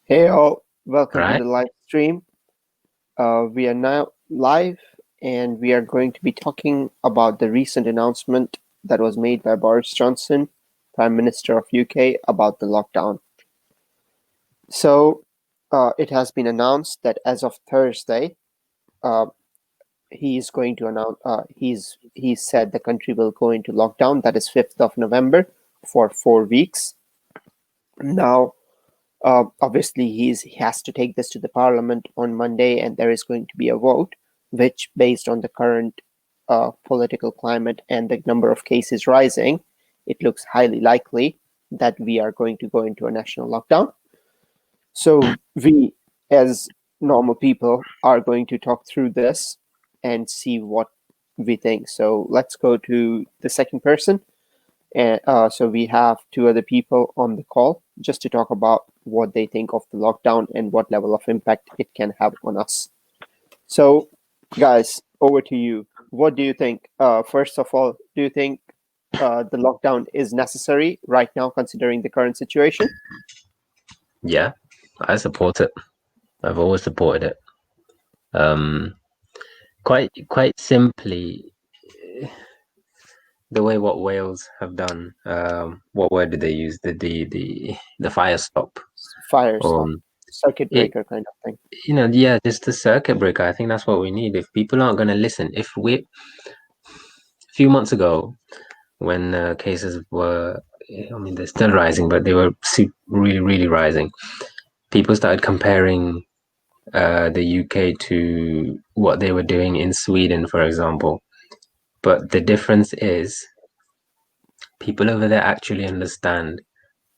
Hey all, welcome to Right? the live stream. We are now live and we are going to be talking about the recent announcement that was made by Boris Johnson, Prime Minister of UK, about the lockdown. So, it has been announced that as of Thursday, uh, he is going to announce. He said the country will go into lockdown. That is 5th of November for 4 weeks. Now, obviously, he has to take this to the parliament on Monday, and there is going to be a vote, which, based on the current political climate and the number of cases rising, it looks highly likely that we are going to go into a national lockdown. So we, as normal people, are going to talk through this and see what we think. So let's go to the second person. And so we have two other people on the call just to talk about what they think of the lockdown and what level of impact it can have on us. So, guys, over to you. What do you think? First of all, do you think the lockdown is necessary right now, considering the current situation? Yeah, I support it. I've always supported it. Um, quite simply, the way what Wales have done. What word did they use? The fire stop. Fire stop, Um, circuit it breaker kind of thing. yeah, just the circuit breaker. I think that's what we need. If people aren't going to listen, if we a few months ago when cases were, I mean, they're still rising, but they were really, really rising. People started comparing the UK to what they were doing in Sweden, for example. But the difference is people over there actually understand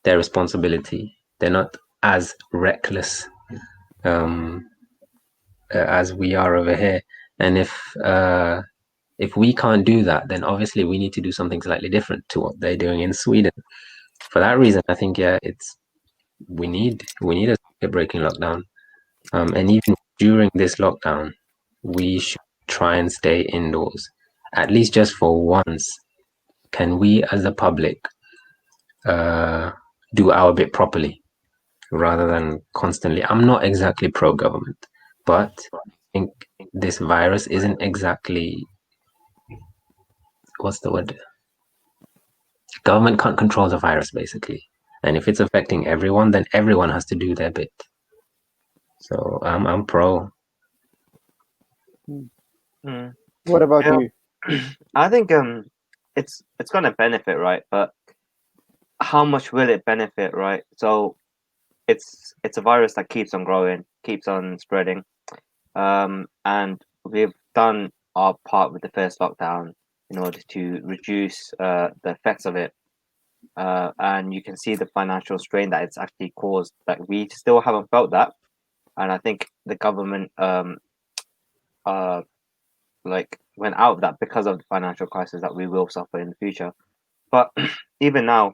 their responsibility. They're not as reckless um, as we are over here. And if we can't do that, then obviously we need to do something slightly different to what they're doing in Sweden. For that reason, I think it's we need a circuit breaking lockdown. And even during this lockdown, we should try and stay indoors, at least just for once. Can we, as a public, uh, do our bit properly rather than constantly? I'm not exactly pro government, but I think this virus isn't exactly, what's the word? Government can't control the virus, basically. And if it's affecting everyone, then everyone has to do their bit. So I'm pro. Mm. What about Yeah, you? I think it's gonna benefit, right? But how much will it benefit, right? So it's a virus that keeps on growing, keeps on spreading. And we've done our part with the first lockdown in order to reduce the effects of it. And you can see the financial strain that it's actually caused. Like we still haven't felt that, and I think the government uh like went out of that because of the financial crisis that we will suffer in the future. But even now,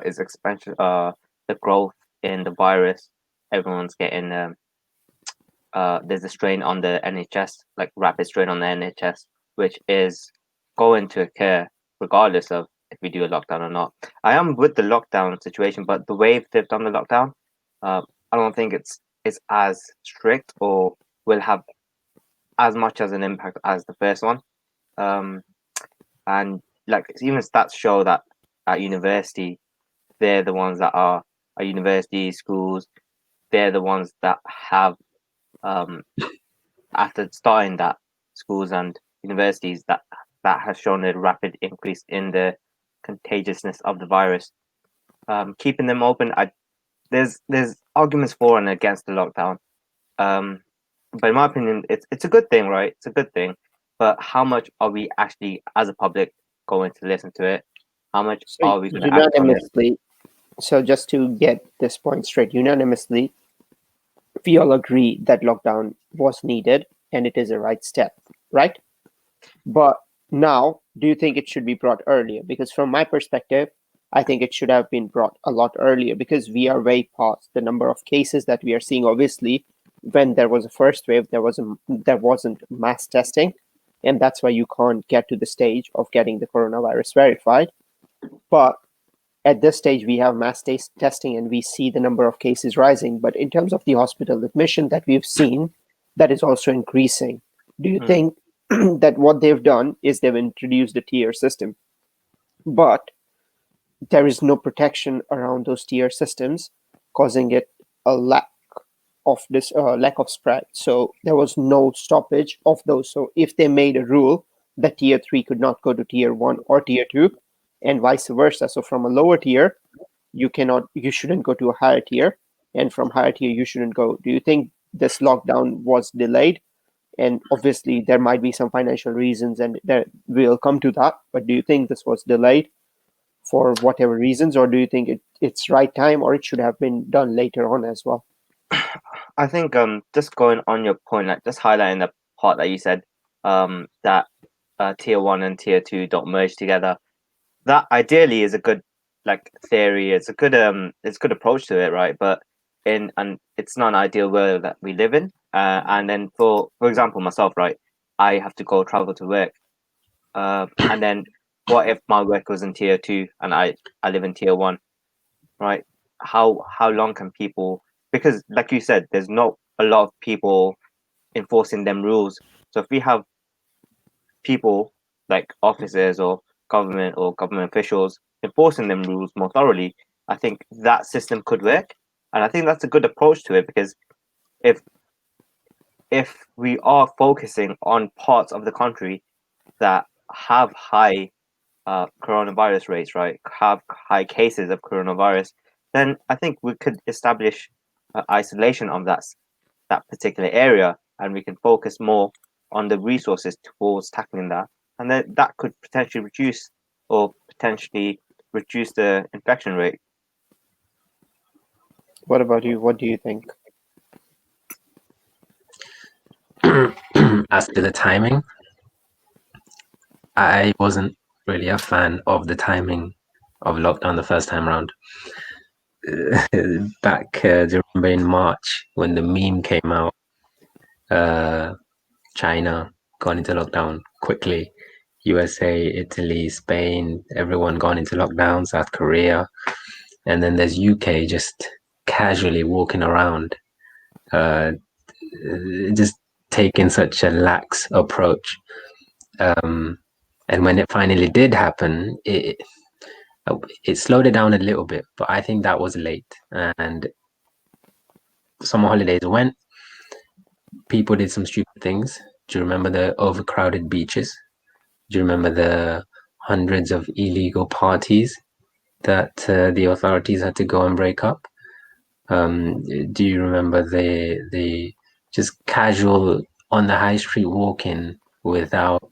is expansion, the growth in the virus. Everyone's getting there's a strain on the NHS, like rapid strain on the NHS, which is going to occur regardless of if we do a lockdown or not. I am with the lockdown situation, but the way they've done the lockdown, I don't think it's as strict or will have as much as an impact as the first one. Um, and like even stats show that at university, they're the ones that are at university schools. They're the ones that have um, after starting that schools and universities that has shown a rapid increase in the contagiousness of the virus. Keeping them open, there's arguments for and against the lockdown. Um, but in my opinion, it's a good thing, right? It's a good thing. But how much are we actually, as a public, going to listen to it? How much So are we going to act on it? unanimously, so just to get this point straight, unanimously, we all agree that lockdown was needed and it is a right step, right? But now, do you think it should be brought earlier? Because from my perspective, I think it should have been brought a lot earlier because we are way past the number of cases that we are seeing. Obviously, when there was a first wave, there wasn't mass testing, and that's why you can't get to the stage of getting the coronavirus verified. But at this stage we have mass testing and we see the number of cases rising, but in terms of the hospital admission that we've seen, that is also increasing. Do you think that what they've done is they've introduced a tier system, but there is no protection around those tier systems, causing it a lack of spread? So there was no stoppage of those. So if they made a rule that tier 3 could not go to tier 1 or tier 2, and vice versa, so from a lower tier you shouldn't go to a higher tier, and from higher tier you shouldn't go. Do you think this lockdown was delayed? And obviously there might be some financial reasons, and we'll come to that, but do you think this was delayed for whatever reasons, or do you think it's right time, or it should have been done later on as well? I think just going on your point, like just highlighting the part that you said, that tier 1 and tier 2 don't merge together. That ideally is a good like theory. It's a good approach to it, right? But and it's not an ideal world that we live in. And then for example, myself, right, I have to go travel to work. And then what if my work was in tier 2 and I live in tier 1, right? How long can people? Because like you said, there's not a lot of people enforcing them rules. So if we have people like officers or government officials enforcing them rules more thoroughly, I think that system could work. And I think that's a good approach to it, because if we are focusing on parts of the country that have high coronavirus rates, right, have high cases of coronavirus, then I think we could establish isolation of that particular area, and we can focus more on the resources towards tackling that, and then that could potentially reduce the infection rate. What about you? What do you think? As to the timing, I wasn't really a fan of the timing of lockdown the first time around. Back, do you remember in March when the meme came out? China gone into lockdown quickly. USA, Italy, Spain, everyone gone into lockdown. South Korea, and then there's UK just casually walking around, just taking such a lax approach. And when it finally did happen, it slowed it down a little bit, but I think that was late. And summer holidays went, people did some stupid things. Do you remember the overcrowded beaches? Do you remember the hundreds of illegal parties that the authorities had to go and break up? Do you remember the just casual on the high street walking without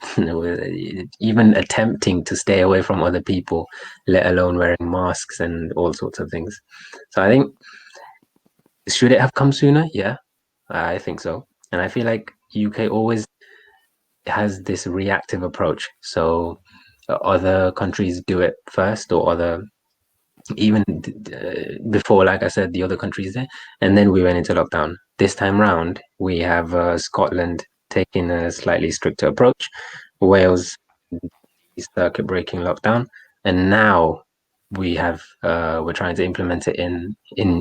even attempting to stay away from other people, let alone wearing masks and all sorts of things? So I think, should it have come sooner? Yeah, I think so. And I feel like UK always has this reactive approach. So other countries do it first, or even before, like I said, the other countries there, and then we went into lockdown. This time round, we have Scotland taking a slightly stricter approach, Wales circuit breaking lockdown, and now we're trying to implement it in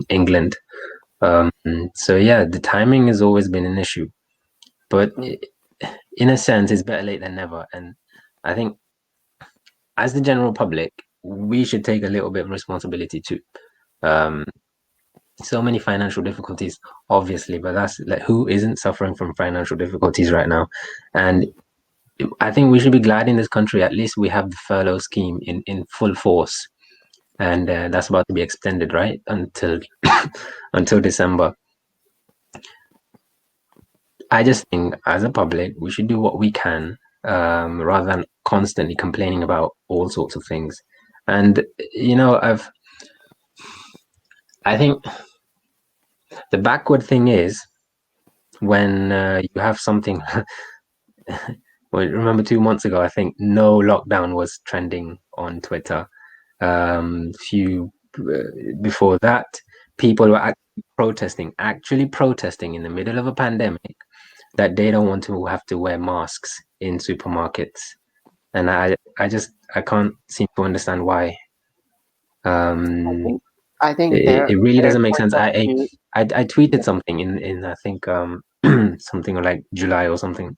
England. So yeah, the timing has always been an issue, but in a sense, it's better late than never. And I think, as the general public, we should take a little bit of responsibility too. So many financial difficulties, obviously, but that's like, who isn't suffering from financial difficulties right now? And I think we should be glad in this country, at least we have the furlough scheme in full force, and that's about to be extended, right, until until December. I just think, as a public, we should do what we can, rather than constantly complaining about all sorts of things. And I think the backward thing is when you have something. Well, remember 2 months ago, I think no lockdown was trending on Twitter. Before that, people were actually protesting in the middle of a pandemic, that they don't want to have to wear masks in supermarkets. And I can't seem to understand why. I think It really their doesn't make point sense. of view. I tweeted something in I think something like July or something,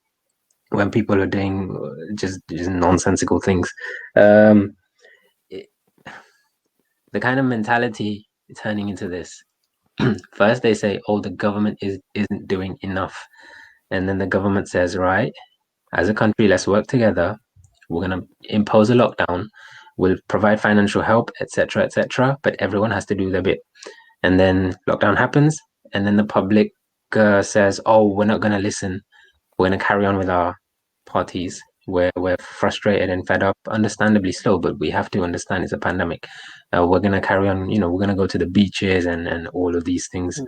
when people are doing just nonsensical things. Um, it, the kind of mentality turning into this. First, they say, "Oh, the government isn't doing enough," and then the government says, "Right, as a country, let's work together. We're going to impose a lockdown. We'll provide financial help, etc., etc. But everyone has to do their bit." And then lockdown happens, and then the public says, "Oh, we're not going to listen. We're going to carry on with our parties. We're frustrated and fed up, understandably so, but we have to understand it's a pandemic. We're going to carry on. We're going to go to the beaches and all of these things."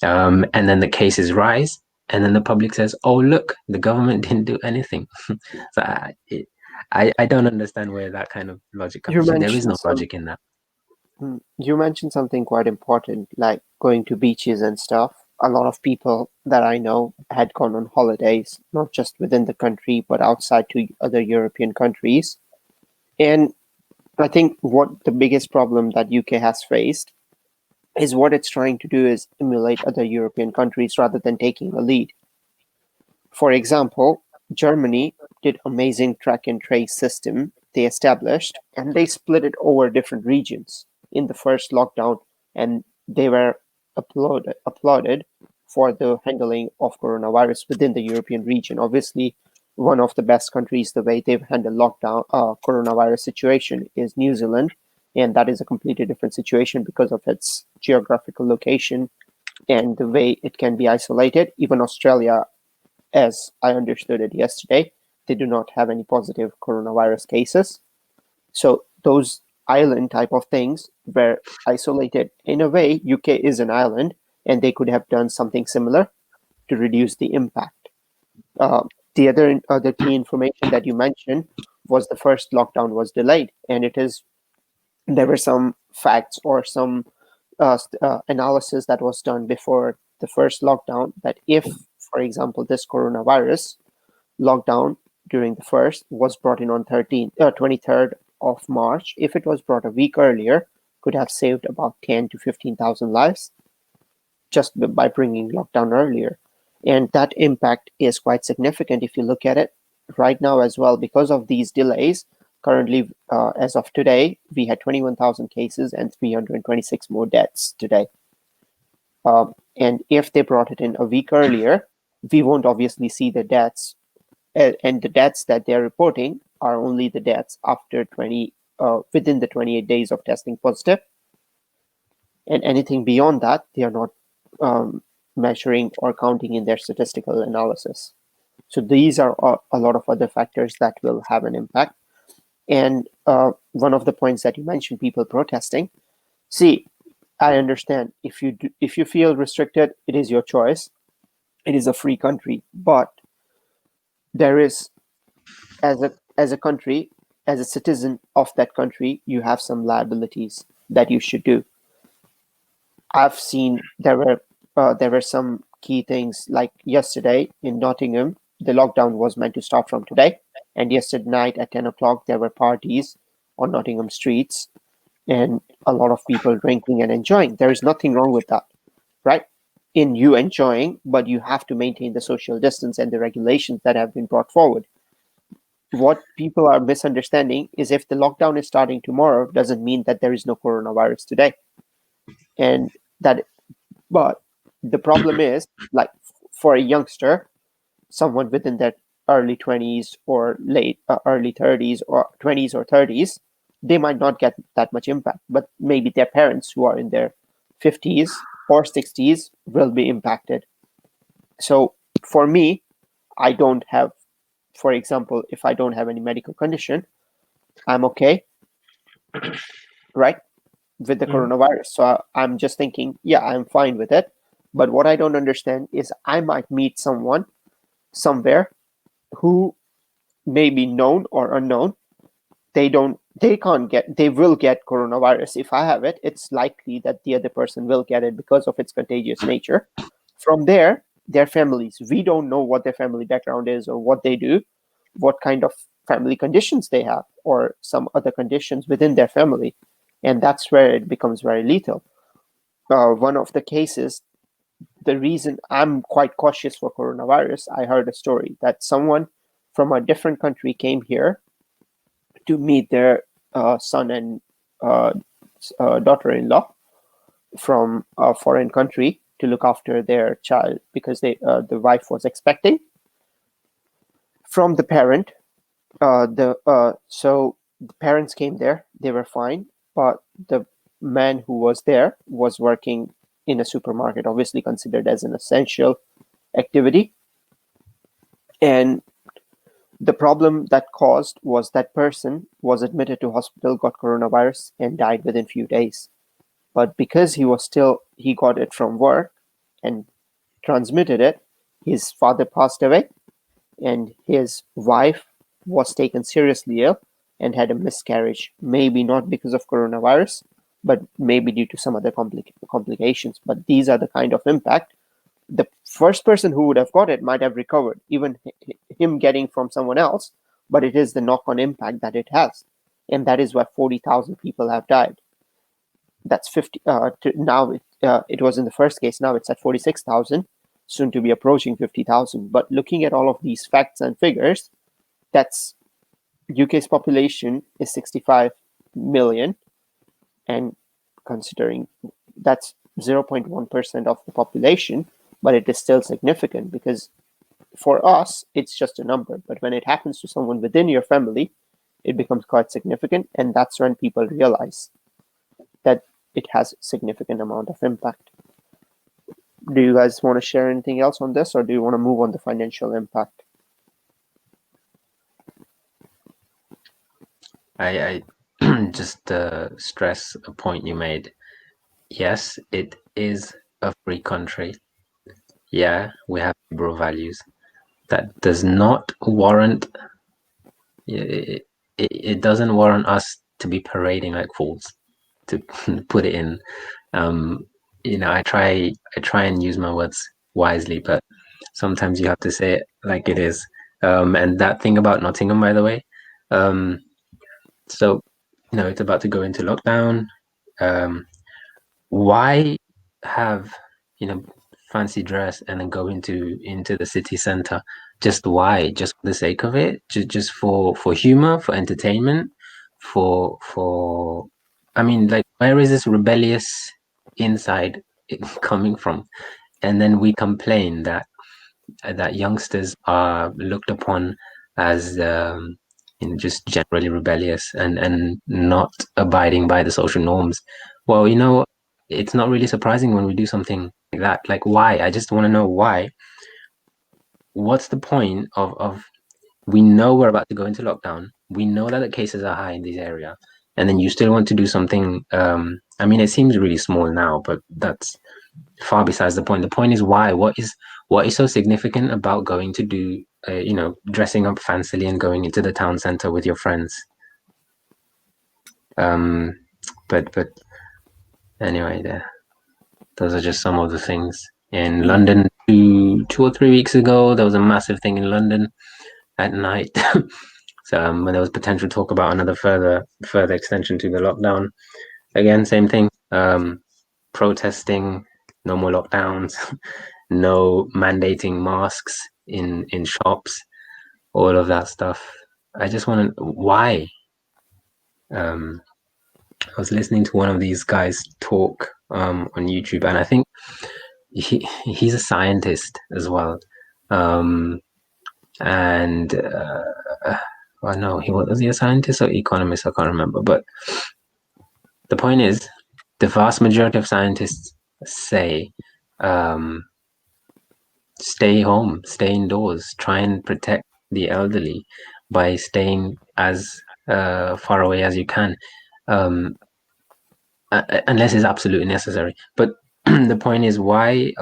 And then the cases rise, and then the public says, "Oh, look, the government didn't do anything." So I don't understand where that kind of logic You comes from. There is mentioned no logic in that. you mentioned something quite important, like going to beaches and stuff. A lot of people that I know had gone on holidays, not just within the country, but outside to other European countries. And I think what the biggest problem that UK has faced is what it's trying to do is emulate other European countries rather than taking a lead. For example, Germany did amazing track and trace system they established, and they split it over different regions in the first lockdown, and they were applauded for the handling of coronavirus within the European region. Obviously, one of the best countries, the way they've handled lockdown coronavirus situation is New Zealand, and that is a completely different situation because of its geographical location and the way it can be isolated. Even Australia, as I understood it yesterday, they do not have any positive coronavirus cases. So those island type of things were isolated. In a way, UK is an island, and they could have done something similar to reduce the impact. The other key information that you mentioned was the first lockdown was delayed, and there were some facts or some analysis that was done before the first lockdown that if, for example, this coronavirus lockdown during the first was brought in on 23rd of March, if it was brought a week earlier, could have saved about 10 to 15,000 lives just by bringing lockdown earlier. And that impact is quite significant if you look at it right now as well. Because of these delays, currently, as of today, we had 21,000 cases and 326 more deaths today. And if they brought it in a week earlier, we won't obviously see the deaths. And the deaths that they're reporting are only the deaths after within the 28 days of testing positive. And anything beyond that, they are not measuring or counting in their statistical analysis. So these are a lot of other factors that will have an impact. And one of the points that you mentioned, people protesting. See, I understand if you feel restricted, it is your choice. It is a free country, but there is, as a country, as a citizen of that country, you have some liabilities that you should do. I've seen there were some key things like yesterday in Nottingham, the lockdown was meant to start from today, and yesterday night at 10 o'clock there were parties on Nottingham streets, and a lot of people drinking and enjoying. There is nothing wrong with that, right? In you enjoying, but you have to maintain the social distance and the regulations that have been brought forward. What people are misunderstanding is if the lockdown is starting tomorrow, doesn't mean that there is no coronavirus today. And that, but the problem is, like, for a youngster, someone within that early 20s or late early 30s or 20s or 30s, they might not get that much impact, but maybe their parents who are in their 50s or 60s will be impacted. So for me, I don't have, for example, if I don't have any medical condition, I'm okay, right, with the coronavirus. So I'm just thinking, yeah, I'm fine with it. But what I don't understand is I might meet someone somewhere who may be known or unknown. They will get coronavirus. If I have it, it's likely that the other person will get it because of its contagious nature. From there, their families, we don't know what their family background is or what they do, what kind of family conditions they have, or some other conditions within their family. and that's where it becomes very lethal. One of the cases, the reason I'm quite cautious for coronavirus, I heard a story that someone from a different country came here to meet their son and daughter-in-law from a foreign country to look after their child because the wife was expecting from the parent. So the parents came there, they were fine, but the man who was there was working in a supermarket, obviously considered as an essential activity. And the problem that caused was that person was admitted to hospital, got coronavirus, and died within few days. But because he got it from work and transmitted it, his father passed away, and his wife was taken seriously ill and had a miscarriage. Maybe not because of coronavirus, but maybe due to some other complications. But these are the kind of impact. The first person who would have got it might have recovered, even him getting from someone else, but it is the knock-on impact that it has. And that is why 40,000 people have died. That's 50, now it was in the first case, now it's at 46,000, soon to be approaching 50,000. But looking at all of these facts and figures, that's UK's population is 65 million, and considering that's 0.1% of the population, but it is still significant because for us, it's just a number. But when it happens to someone within your family, it becomes quite significant, and that's when people realize that it has a significant amount of impact. Do you guys want to share anything else on this, or do you want to move on the financial impact? I just stress a point you made. Yes, it is a free country. Yeah, we have liberal values. That does not warrant. It doesn't warrant us to be parading like fools. To put it in, I try and use my words wisely, but sometimes you have to say it like it is. And that thing about Nottingham, by the way, so it's about to go into lockdown. Why have fancy dress and then go into the city center? Just why? Just for the sake of it? Just for humor, for entertainment, for I mean, like, where is this rebellious inside coming from? And then we complain that youngsters are looked upon as just generally rebellious and not abiding by the social norms. Well, it's not really surprising when we do something like that. Like, why? I just want to know why. What's the point of we know we're about to go into lockdown. We know that the cases are high in this area, and then you still want to do something. I mean, it seems really small now, but that's far besides the point. The point is why. What is so significant about going to do, dressing up fancily and going into the town center with your friends? But anyway, those are just some of the things. In London, 2 or 3 weeks ago, there was a massive thing in London at night. So when there was potential talk about another further extension to the lockdown, again, same thing. Protesting, no more lockdowns, no mandating masks in shops, all of that stuff. I just want to why. I was listening to one of these guys talk on YouTube, and I think he's a scientist as well. And I know was he a scientist or economist? I can't remember. But the point is, the vast majority of scientists say, stay home, stay indoors, try and protect the elderly by staying as far away as you can, unless it's absolutely necessary. But the point is, why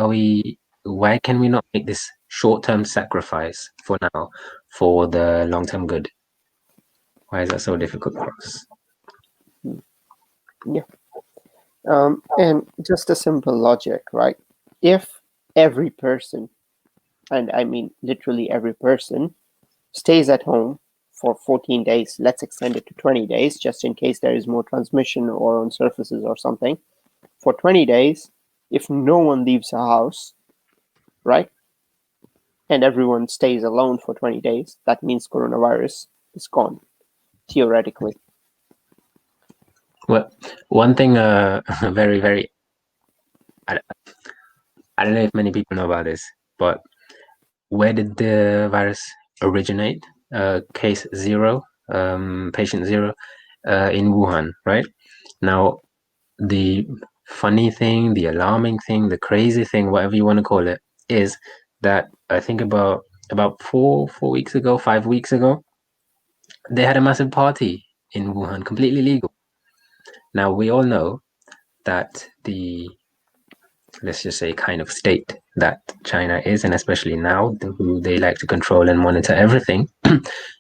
can we not make this short-term sacrifice for now for the long-term good? Why is that so difficult for us? Yeah. And just a simple logic, right? If every person, and I mean literally every person, stays at home for 14 days. Let's extend it to 20 days, just in case there is more transmission or on surfaces or something. For 20 days, if no one leaves the house, right, and everyone stays alone for 20 days, that means coronavirus is gone, theoretically. Well, one thing, very, very, I don't know if many people know about this, but where did the virus originate? Case zero, patient zero, in Wuhan, right? Now, the funny thing, the alarming thing, the crazy thing, whatever you want to call it, is that I think about 4 weeks ago, 5 weeks ago, they had a massive party in Wuhan, completely legal. Now we all know that let's just say kind of state that China is, and especially now, who they like to control and monitor everything.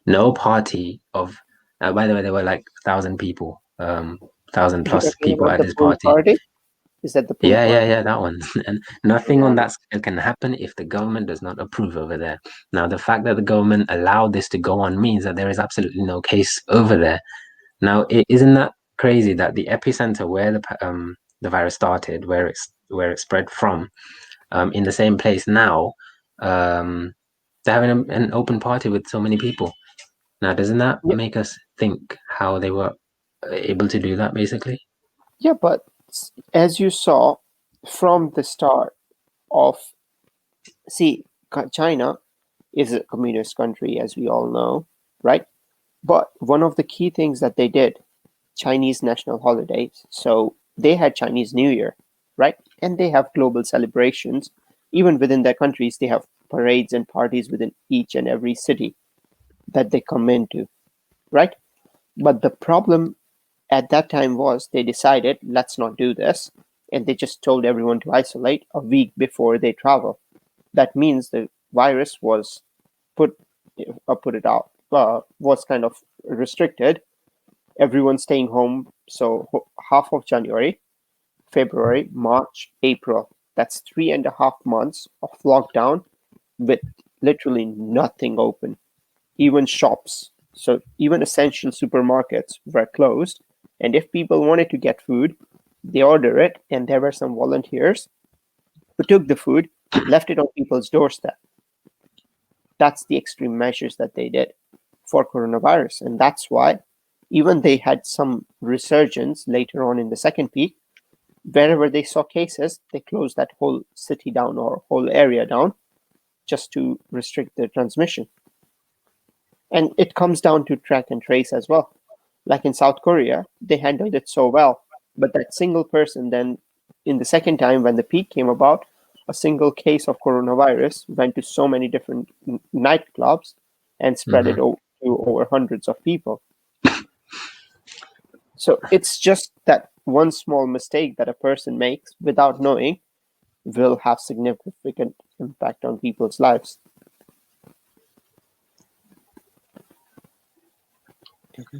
No party of, by the way, there were like 1,000 people, 1,000 plus people at The this pool party. Is that the pool Yeah, party? that one. And nothing on Yeah. that scale can happen if the government does not approve over there. Now, the fact that the government allowed this to go on means that there is absolutely no case over there. Now, isn't that crazy that the epicenter where the virus started, where it spread from, in the same place now, they're having an open party with so many people. Now, doesn't that Yeah. make us think how they were able to do that, basically? Yeah, but as you saw from the start of, see, China is a communist country, as we all know, right? But one of the key things that they did, Chinese national holidays. So they had Chinese New Year, right? And they have global celebrations. Even within their countries, they have parades and parties within each and every city that they come into, right? But the problem at that time was they decided, let's not do this. And they just told everyone to isolate a week before they travel. That means the virus was put it out, was kind of restricted. Everyone staying home. So half of January, February, March, April. That's 3.5 months of lockdown with literally nothing open. Even shops. So even essential supermarkets were closed. And if people wanted to get food, they order it, and there were some volunteers who took the food, left it on people's doorstep. That's the extreme measures that they did for coronavirus. And that's why even they had some resurgence later on in the second peak. Wherever they saw cases, they closed that whole city down or whole area down just to restrict the transmission. And it comes down to track and trace as well. Like in South Korea, they handled it so well. But that single person then, in the second time when the peak came about, a single case of coronavirus went to so many different nightclubs and spread it to over hundreds of people. So it's just that one small mistake that a person makes without knowing will have significant impact on people's lives.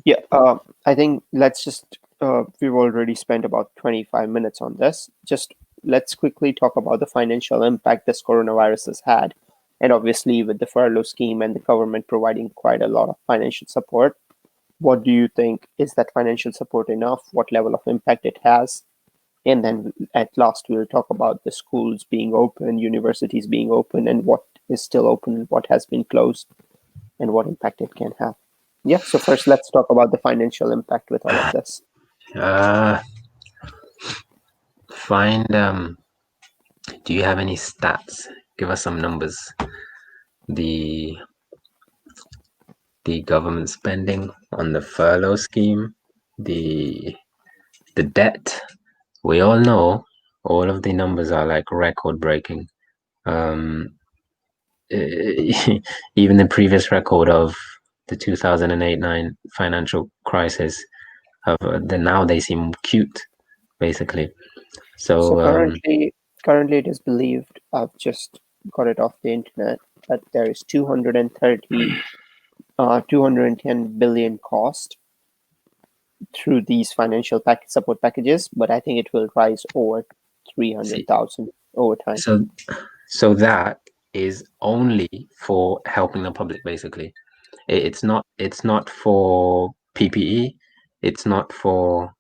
Yeah, I think let's just, we've already spent about 25 minutes on this. Just let's quickly talk about the financial impact this coronavirus has had. And obviously, with the furlough scheme and the government providing quite a lot of financial support, what do you think? Is that financial support enough? What level of impact it has? And then at last, we'll talk about the schools being open, universities being open, and what is still open, what has been closed, and what impact it can have. Yeah, so first let's talk about the financial impact with all of this. Do you have any stats? Give us some numbers. The government spending on the furlough scheme, the debt. We all know all of the numbers are like record breaking. Even the previous record of the 2008-9 financial crisis, now they seem cute, basically. So currently it is believed, I've just got it off the internet, that there is 210 billion cost through these financial support packages, but I think it will rise over 300,000 over time. So that is only for helping the public, basically. It's not for PPE. It's not for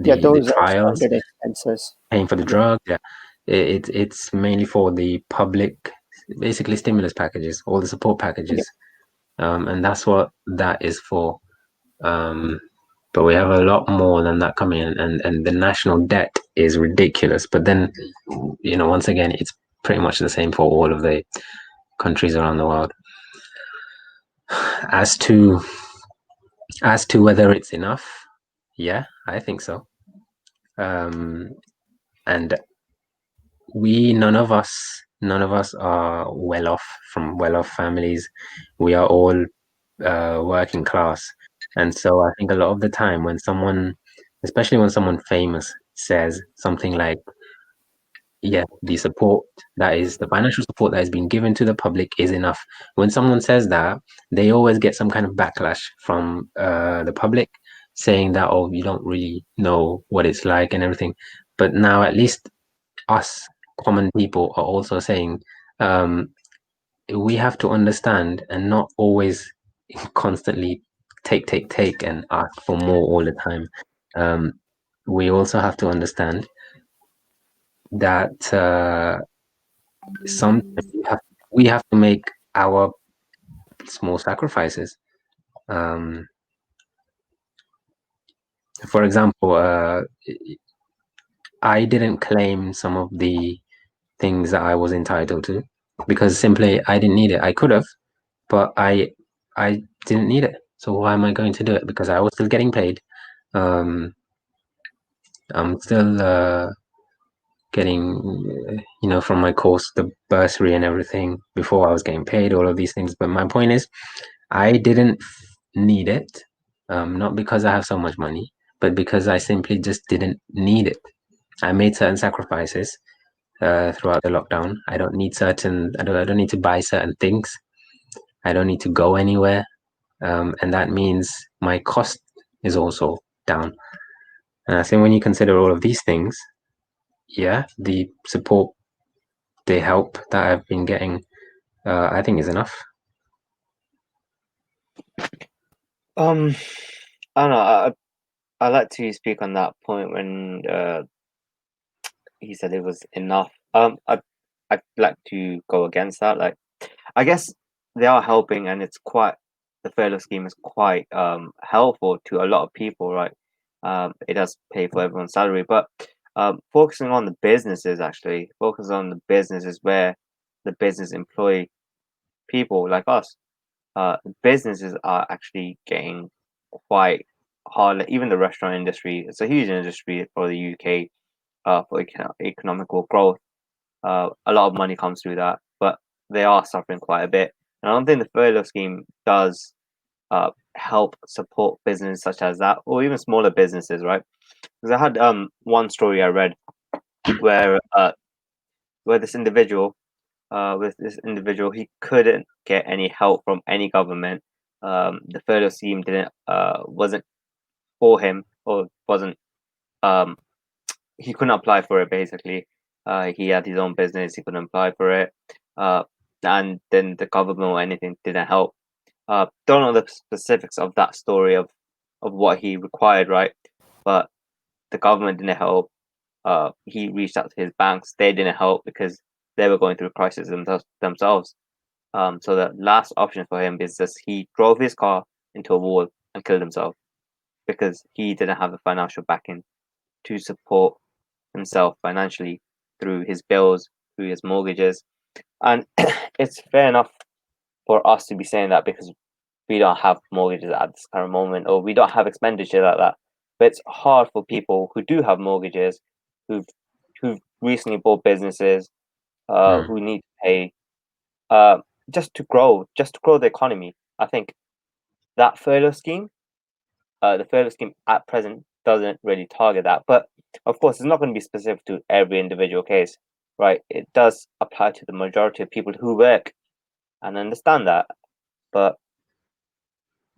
Yeah, the those are trials, standard expenses. paying for the Yeah. drug. Yeah, it's mainly for the public, basically stimulus packages, all the support packages, and that's what that is for. But we have a lot more than that coming in, and the national debt is ridiculous. But then, once again, it's pretty much the same for all of the countries around the world. As to whether it's enough, yeah, I think so. And none of us are well off from well off families. We are all working class, and so I think a lot of the time when someone, especially when someone famous, says something like, yeah, the financial support that is being given to the public is enough. When someone says that, they always get some kind of backlash from the public, saying that, oh, you don't really know what it's like and everything. But now at least us common people are also saying, we have to understand and not always constantly take and ask for more all the time. We also have to understand that sometimes we have to make our small sacrifices. For example, I didn't claim some of the things that I was entitled to because simply I didn't need it. I could have, but I didn't need it. So why am I going to do it? Because I was still getting paid. I'm still getting, from my course, the bursary and everything before I was getting paid, all of these things. But my point is, I didn't need it, not because I have so much money, but because I simply just didn't need it. I made certain sacrifices throughout the lockdown. I don't need to buy certain things. I don't need to go anywhere. And that means my cost is also down. And I think when you consider all of these things, yeah, the support, the help that I've been getting, I think is enough. I don't know. I like to speak on that point when he said it was enough. I'd like to go against that. Like, I guess they are helping, and it's quite the furlough scheme is quite helpful to a lot of people, right? It does pay for everyone's salary, but focusing on the businesses, actually, focus on the businesses where the business employ people like us. Businesses are actually getting quite hard. Like, even the restaurant industry, it's a huge industry for the UK. For economical growth, a lot of money comes through that, but they are suffering quite a bit. And I don't think the furlough scheme does help support business such as that, or even smaller businesses, right? Because I had one story I read where this individual he couldn't get any help from any government. The furlough scheme didn't wasn't for him, or wasn't um he couldn't apply for it basically. He had his own business, he couldn't apply for it. Uh, and then the government or anything didn't help. Don't know the specifics of that story of what he required, right? But the government didn't help. He reached out to his banks, they didn't help because they were going through a crisis themselves. So the last option for him is just he drove his car into a wall and killed himself because he didn't have the financial backing to support himself financially through his bills, through his mortgages. And it's fair enough for us to be saying that because we don't have mortgages at this current moment, or we don't have expenditure like that. But it's hard for people who do have mortgages, who've who've recently bought businesses, Mm. who need to pay, uh, just to grow the economy. I think that furlough scheme, the furlough scheme at present doesn't really target that. But of course, it's not going to be specific to every individual case, right? It does apply to the majority of people who work and understand that. But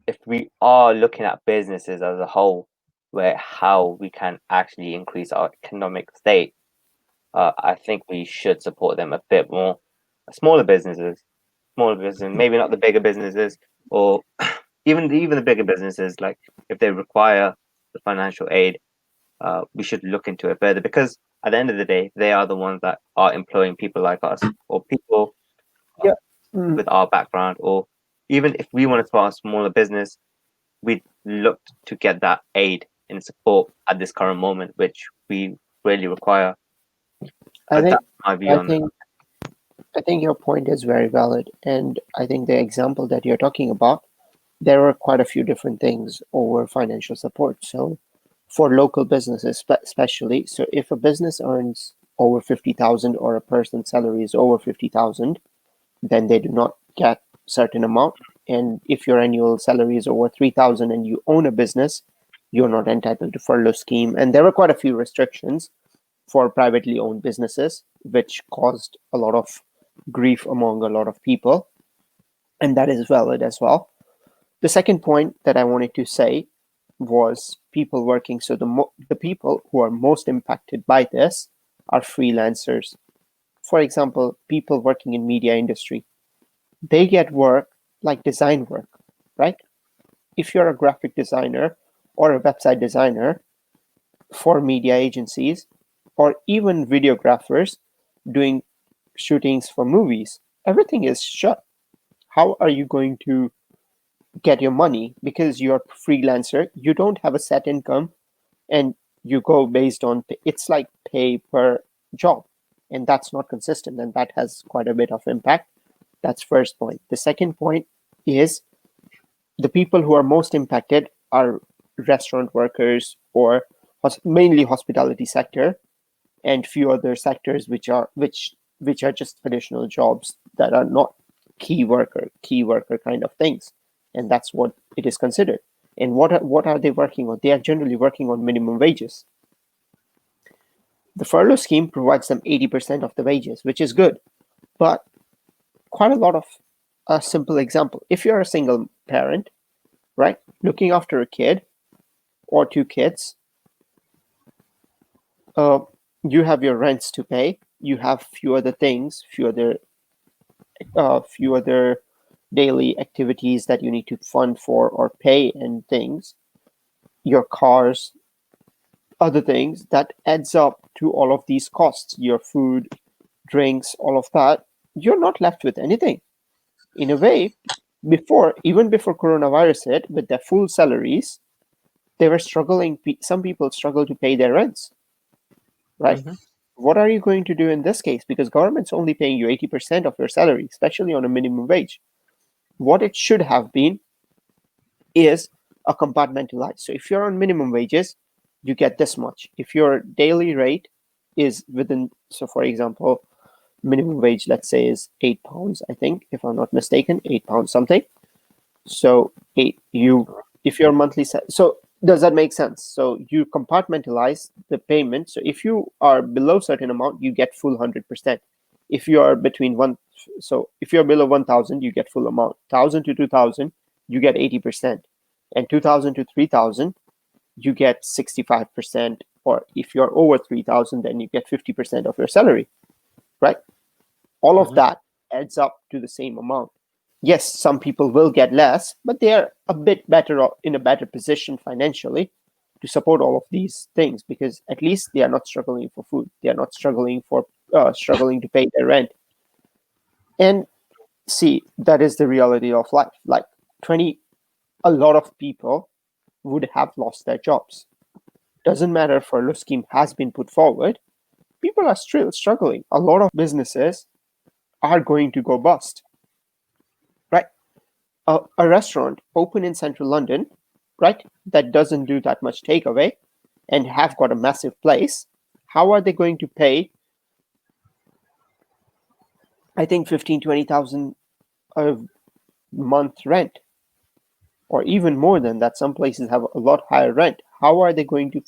if we are looking at businesses as a whole, where how we can actually increase our economic state, I think we should support them a bit more. Smaller businesses, smaller business, maybe not the bigger businesses, or even the bigger businesses, like if they require the financial aid, we should look into it further, because at the end of the day, they are the ones that are employing people like us, or people Yeah. Mm. with our background, or even if we want to start a smaller business, we look to get that aid and support at this current moment, which we really require. I But think that's my view I on that. think I think your point is very valid, and I think the example that you're talking about, there are quite a few different things over financial support. So, for local businesses, especially, so if a business earns over 50,000 or a person's salary is over 50,000, then they do not get certain amount. And if your annual salary is over 3,000 and you own a business, you're not entitled to furlough scheme. And there were quite a few restrictions for privately owned businesses, which caused a lot of grief among a lot of people. And that is valid as well. The second point that I wanted to say was people working. So the people who are most impacted by this are freelancers. For example, people working in media industry, they get work like design work, right? If you're a graphic designer or a website designer for media agencies, or even videographers doing shootings for movies, everything is shut. How are you going to get your money? Because you're a freelancer, you don't have a set income, and you go based on it's like pay per job, and that's not consistent, and that has quite a bit of impact. That's first point. The second point is the people who are most impacted are restaurant workers, or mainly hospitality sector, and few other sectors which are just additional jobs that are not key worker kind of things, and that's what it is considered. And what are they working on? They are generally working on minimum wages. The furlough scheme provides them 80% of the wages, which is good, but quite a lot of a simple example. If you're a single parent, right, looking after a kid or two kids, you have your rents to pay. You have few other things, few other daily activities that you need to fund for or pay, and things, your cars, other things that adds up to all of these costs, your food, drinks, all of that. You're not left with anything. In a way, even before coronavirus hit, with their full salaries, they were struggling. Some people struggle to pay their rents, right? Mhm. What are you going to do in this case? Because government's only paying you 80% of your salary, especially on a minimum wage. What it should have been is a compartmentalized. So if you're on minimum wages, you get this much. If your daily rate is within, so for example, minimum wage, let's say, is £8, I think, if I'm not mistaken, £8 something. So if your monthly, so does that make sense? So you compartmentalize the payment. So if you are below certain amount, you get full 100%. If you are between so if you're below 1,000, you get full amount. 1,000 to 2,000, you get 80%, and 2,000 to 3,000, you get 65%. Or if you're over 3,000, then you get 50% of your salary, right? All of Mhm. that adds up to the same amount. Yes, some people will get less, but they are a bit better in a better position financially to support all of these things, because at least they are not struggling for food. They are not struggling to pay their rent. And see, that is the reality of life. Like a lot of people would have lost their jobs. Doesn't matter if furlough scheme has been put forward, people are still struggling. A lot of businesses are going to go bust, right? A restaurant open in central London, right, that doesn't do that much takeaway and have got a massive place, how are they going to pay, I think, 15,000-20,000 a month rent, or even more than that? Some places have a lot higher rent. How are they going to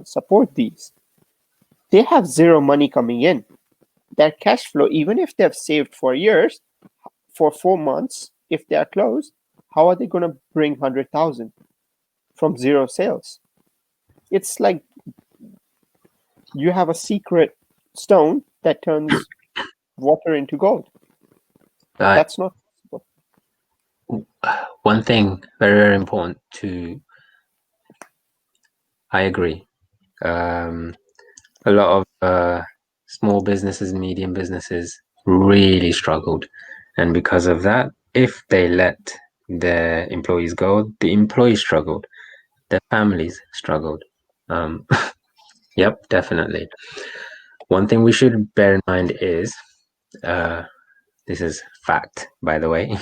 support these? They have zero money coming in. Their cash flow, even if they've saved for years, for 4 months, if they are closed, how are they going to bring 100,000 from zero sales? It's like you have a secret stone that turns water into gold. Right. That's not one thing very, very important to, I agree. A lot of small businesses, medium businesses really struggled. And because of that, if they let their employees go, the employees struggled, their families struggled. Yep, definitely. One thing we should bear in mind is this is fact, by the way.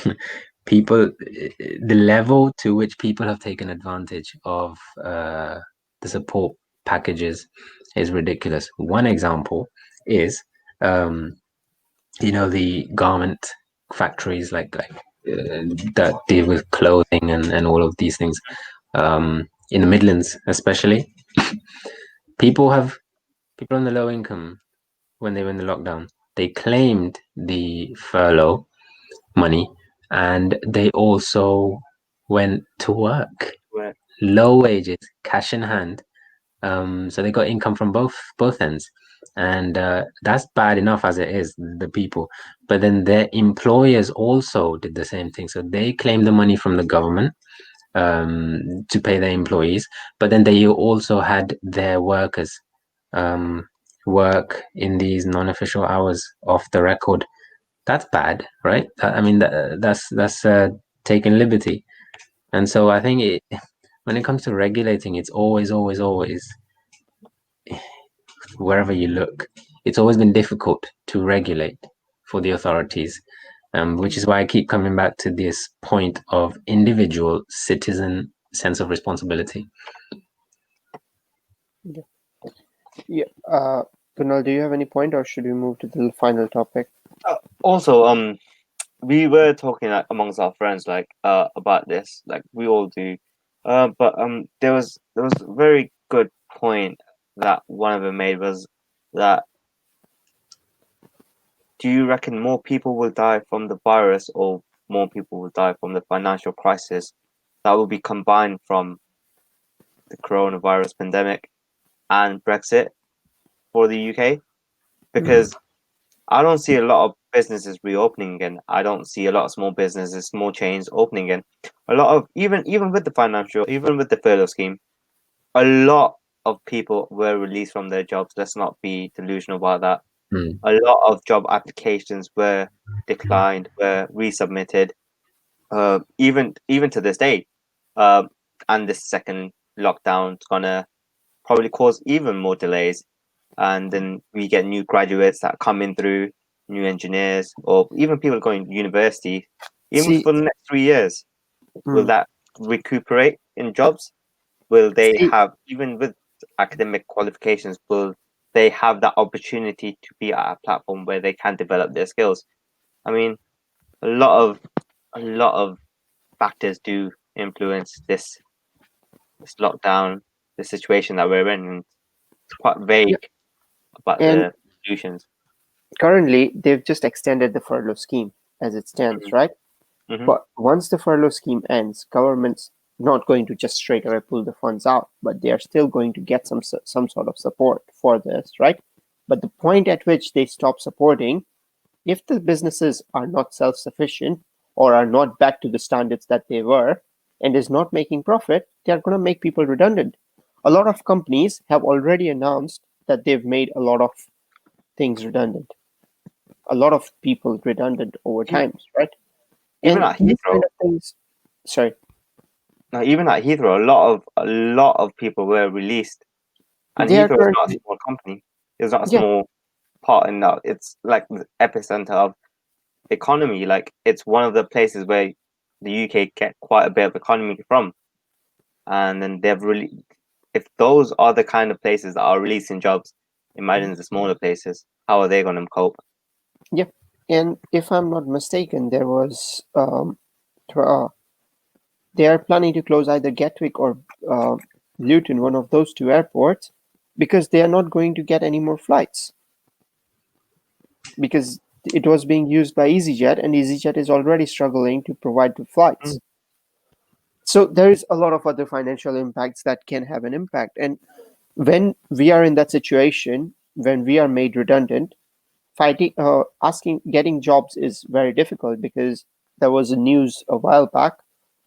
People, the level to which people have taken advantage of the support packages is ridiculous. One example is, the garment factories that deal with clothing and all of these things in the Midlands, especially. People on the low income, when they were in the lockdown, they claimed the furlough money, and they also went to work. Right. Low wages, cash in hand. So they got income from both ends, and that's bad enough as it is, the people. But then their employers also did the same thing. So they claimed the money from the government to pay their employees, but then they also had their workers work in these non-official hours off the record. That's bad, right? I mean, that's taking liberty. And so I think when it comes to regulating, it's always wherever you look, it's always been difficult to regulate for the authorities, which is why I keep coming back to this point of individual citizen sense of responsibility. Yeah. Kunal, do you have any point, or should we move to the final topic? Also, we were talking amongst our friends about this, like we all do. But there was a very good point that one of them made, was that, do you reckon more people will die from the virus, or more people will die from the financial crisis that will be combined from the coronavirus pandemic and Brexit for the UK? Because I don't see a lot of businesses reopening again. I don't see a lot of small businesses, small chains opening again. A lot of, even with the furlough scheme, a lot of people were released from their jobs. Let's not be delusional about that. Mm. A lot of job applications were declined, were resubmitted, even to this day. And this second lockdown is gonna probably cause even more delays. And then we get new graduates that come in through, new engineers, or even people going to university. Even See, for the next 3 years, will that recuperate in jobs? Will they see, have, even with academic qualifications, will they have that opportunity to be at a platform where they can develop their skills? I mean, a lot of factors do influence this lockdown, the situation that we're in. And it's quite vague yeah. about And the solutions. currently, they've just extended the furlough scheme as it stands, right? Mhm. But once the furlough scheme ends, government's not going to just straight away pull the funds out, but they are still going to get some sort of support for this, right? But the point at which they stop supporting, if the businesses are not self-sufficient or are not back to the standards that they were and is not making profit, they are going to make people redundant. A lot of companies have already announced that they've made a lot of things redundant, a lot of people redundant over time, right? Even And at these Heathrow, kind of things, sorry, even at Heathrow, a lot of people were released. And they are Heathrow is not a currently, small company. It's not a yeah, small part in that. It's like the epicenter of economy. Like, it's one of the places where the UK get quite a bit of economy from. And then they've really, if those are the kind of places that are releasing jobs, imagine the smaller places. How are they going to cope? yeah. And if I'm not mistaken, there was they are planning to close either Gatwick or Luton, one of those two airports, because they are not going to get any more flights because it was being used by EasyJet, and EasyJet is already struggling to provide the flights. So there is a lot of other financial impacts that can have an impact. And when we are in that situation, when we are made redundant, getting jobs is very difficult because there was a news a while back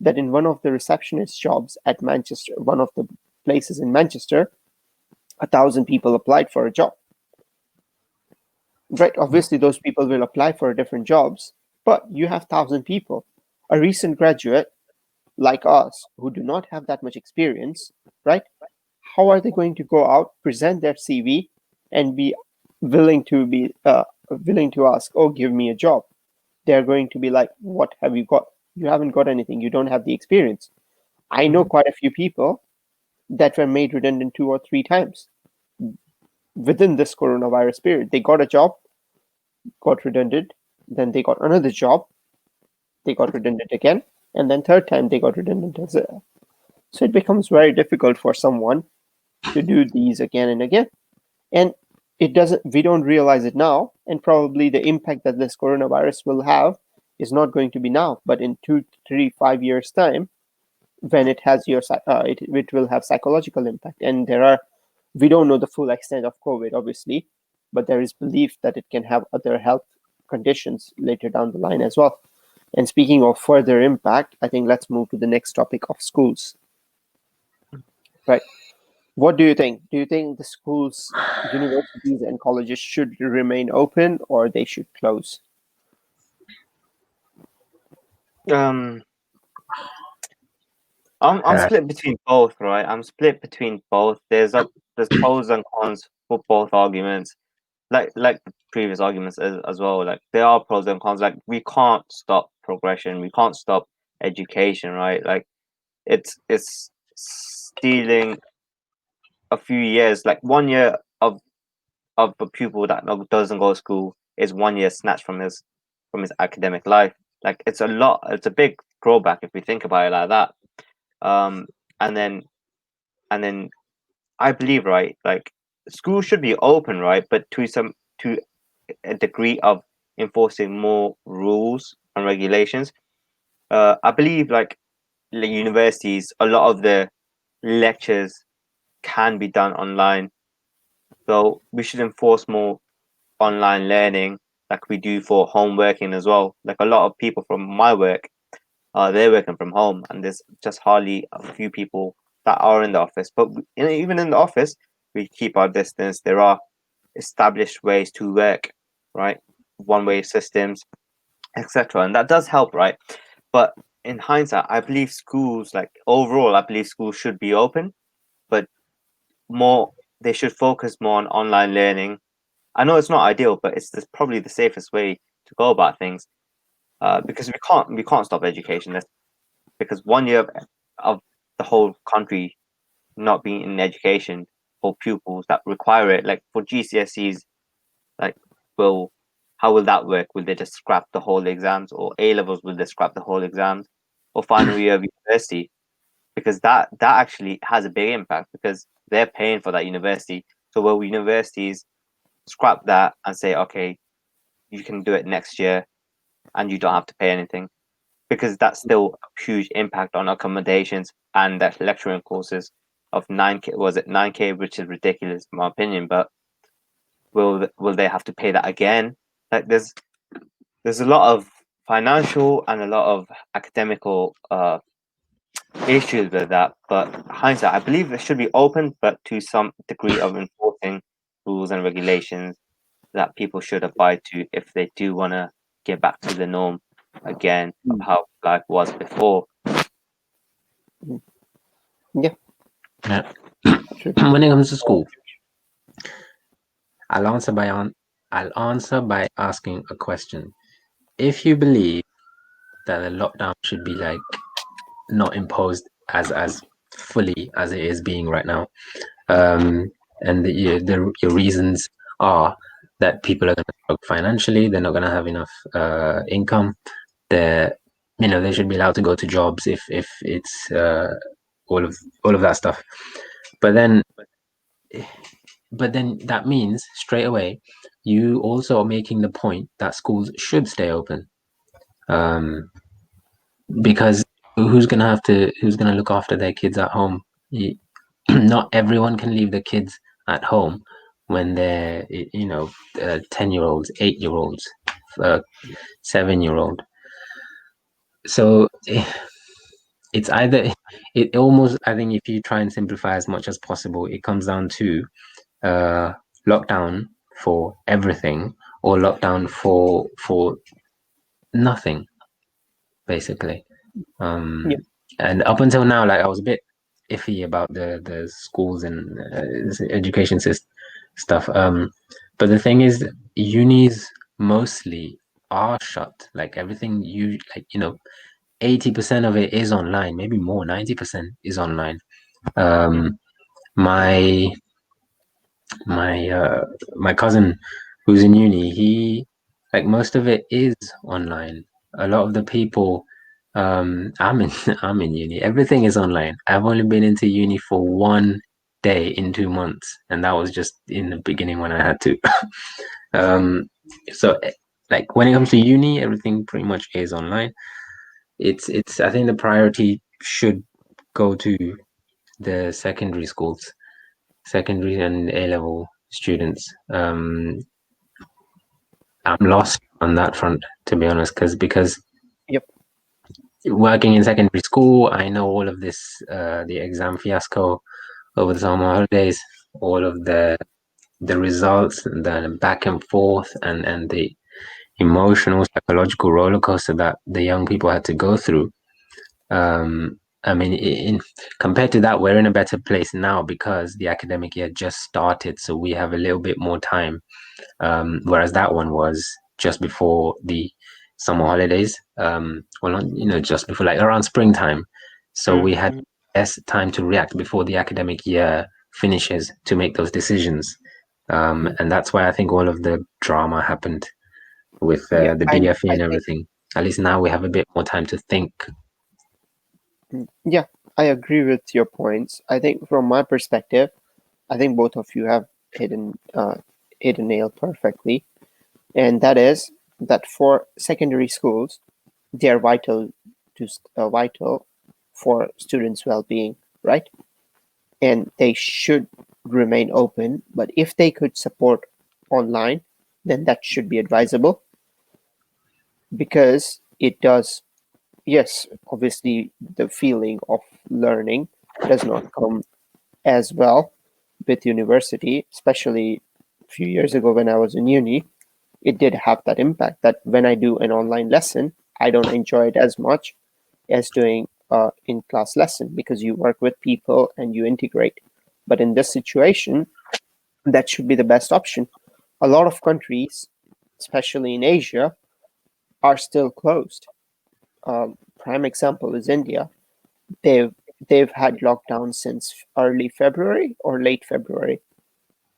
that in one of the receptionist jobs at Manchester, one of the places in Manchester, 1,000 people applied for a job. Right, obviously those people will apply for different jobs, but you have 1,000 people. A recent graduate like us who do not have that much experience, right? How are they going to go out, present their CV, and be willing to ask, oh, give me a job? They're going to be like, what have you got? You haven't got anything. You don't have the experience. I know quite a few people that were made redundant 2 or 3 times within this coronavirus period. They got a job, got redundant, then they got another job, they got redundant again, and then third time they got redundant as well. So it becomes very difficult for someone to do these again and again. And we don't realize it now, and probably the impact that this coronavirus will have is not going to be now, but in 2, 3, 5 years time, when it has it will have psychological impact. And we don't know the full extent of COVID, obviously, but there is belief that it can have other health conditions later down the line as well. And speaking of further impact, I think let's move to the next topic of schools. Right. What do you think? Do you think the schools, universities, and colleges should remain open or they should close? I'm split between both, right? I'm split between both. There's pros and cons for both arguments. Like the previous arguments as well. Like there are pros and cons. Like we can't stop progression. We can't stop education, right? Like it's stealing a few years. Like 1 year of a pupil that doesn't go to school is 1 year snatched from his academic life. Like it's a big drawback if we think about it like that. And then I believe, right, like schools should be open, right, but to a degree of enforcing more rules and regulations. I believe like the universities, a lot of the lectures can be done online, so we should enforce more online learning like we do for home working as well. Like a lot of people from my work, they're working from home, and there's just hardly a few people that are in the office. But even in the office, we keep our distance. There are established ways to work, right? One-way systems, etc., and that does help, right? But in hindsight, I believe schools, like overall, I believe schools should be open, but they should focus more on online learning. I know it's not ideal, but it's probably the safest way to go about things. Because we can't stop education. Because 1 year of the whole country not being in education for pupils that require it, like for GCSEs, like how will that work? Will they just scrap the whole exams, or A levels? Will they scrap the whole exams, or final year of university? Because that actually has a big impact because they're paying for that university. So will universities scrap that and say, okay, you can do it next year, and you don't have to pay anything? Because that's still a huge impact on accommodations and that lecturing courses of 9K. Was it 9K, which is ridiculous in my opinion, but will they have to pay that again? Like there's a lot of financial and a lot of academical issues with that. But hindsight, I believe it should be open, but to some degree of enforcing rules and regulations that people should abide to if they do want to get back to the norm again of how life was before. Yeah. When it comes to school, I'll answer by asking a question. If you believe that the lockdown should be like not imposed as fully as it is being right now, and your reasons are that people are going to struggle financially, they're not going to have enough income, they should be allowed to go to jobs if it's all of that stuff. But then that means straight away you also are making the point that schools should stay open, because who's gonna look after their kids at home? Not everyone can leave the kids at home when they're 10-year-olds, 8-year-olds, 7-year-old. So it's either it almost, I think if you try and simplify as much as possible, it comes down to lockdown for everything or lockdown for nothing, basically. Yeah. And up until now, like I was a bit iffy about the schools and education system stuff. But the thing is, unis mostly are shut. Like everything, 80% of it is online, maybe more, 90% is online. My my my cousin who's in uni, he like most of it is online. A lot of the people, I'm in I'm in uni, everything is online. I've only been into uni for 1 day in 2 months, and that was just in the beginning when I had to. um so like when it comes to uni, everything pretty much is online. It's I think the priority should go to the secondary and A level students. I'm lost on that front, to be honest, because Yep. working in secondary school, I know all of this, the exam fiasco over the summer holidays, all of the results, the back and forth, and the emotional, psychological roller coaster that the young people had to go through. I mean, compared to that, we're in a better place now because the academic year just started, so we have a little bit more time. Whereas that one was just before the summer holidays. Well, not, just before, like around springtime. So we had less time to react before the academic year finishes to make those decisions. And that's why I think all of the drama happened with Yeah. the And DFE I and think, everything. At least now we have a bit more time to think. yeah, I agree with your points. I think from my perspective, I think both of you have hit a nail perfectly, and that is that for secondary schools, they are vital for students' well-being, right? And they should remain open. But if they could support online, then that should be advisable because it does. Yes, obviously, the feeling of learning does not come as well with university, especially a few years ago when I was in uni. It did have that impact that when I do an online lesson, I don't enjoy it as much as doing in class lesson because you work with people and you integrate. But in this situation, that should be the best option. A lot of countries, especially in Asia, are still closed. Prime example is India. They've they've had lockdown since early February or late February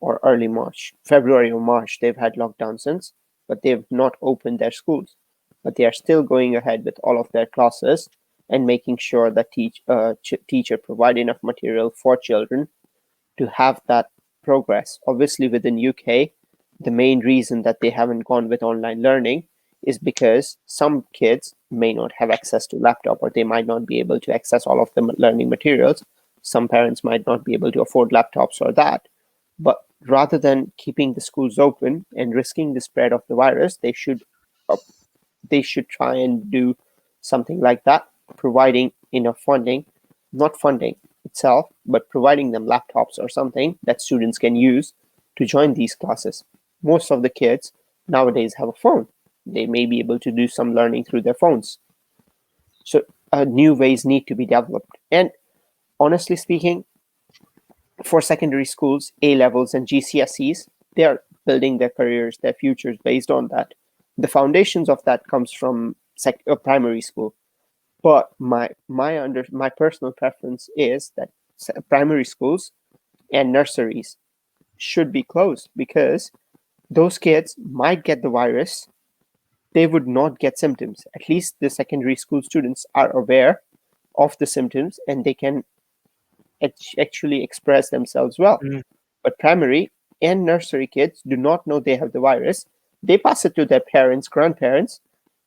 or early March. February or March, they've had lockdown since, but they've not opened their schools. But they are still going ahead with all of their classes and making sure that teacher provide enough material for children to have that progress. Obviously, within UK, the main reason that they haven't gone with online learning is because some kids may not have access to laptop or they might not be able to access all of the learning materials. Some parents might not be able to afford laptops or that. But rather than keeping the schools open and risking the spread of the virus, uh, they should try and do something like that, providing enough funding, not funding itself, but providing them laptops or something that students can use to join these classes. Most of the kids nowadays have a phone. They may be able to do some learning through their phones. So new ways need to be developed. And honestly speaking, for secondary schools, A levels and GCSEs, they are building their careers, their futures based on that. The foundations of that comes from primary school. But my personal preference is that primary schools and nurseries should be closed because those kids might get the virus. They would not get symptoms. At least the secondary school students are aware of the symptoms and they can actually express themselves well. But primary and nursery kids do not know they have the virus. They pass it to their parents, grandparents,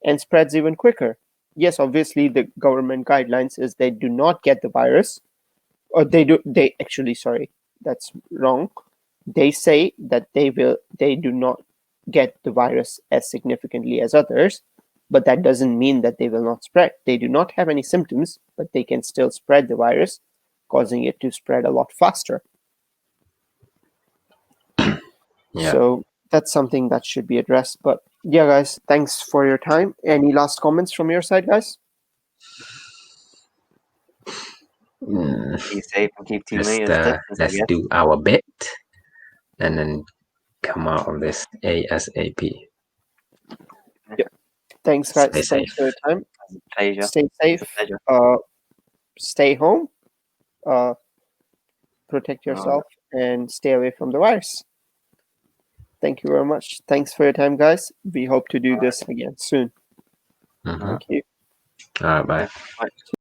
and spreads even quicker. Yes, obviously the government guidelines is they do not get the virus, or they actually, sorry, that's wrong. They say that they do not get the virus as significantly as others, but that doesn't mean that they will not spread. They do not have any symptoms, but they can still spread the virus, causing it to spread a lot faster. Yeah. So that's something that should be addressed. But yeah, guys, thanks for your time. Any last comments from your side, guys? Be safe and keep 2 Just meters distance, I let's guess. do our bit and then come out of this ASAP. Thanks, guys. Stay Thanks safe. for your time. Pleasure. Stay safe. Pleasure. Stay home. Protect yourself and stay away from the virus. Thank you very much. Thanks for your time, guys. We hope to do this again soon. Mhm. Thank you. All right, bye. Right.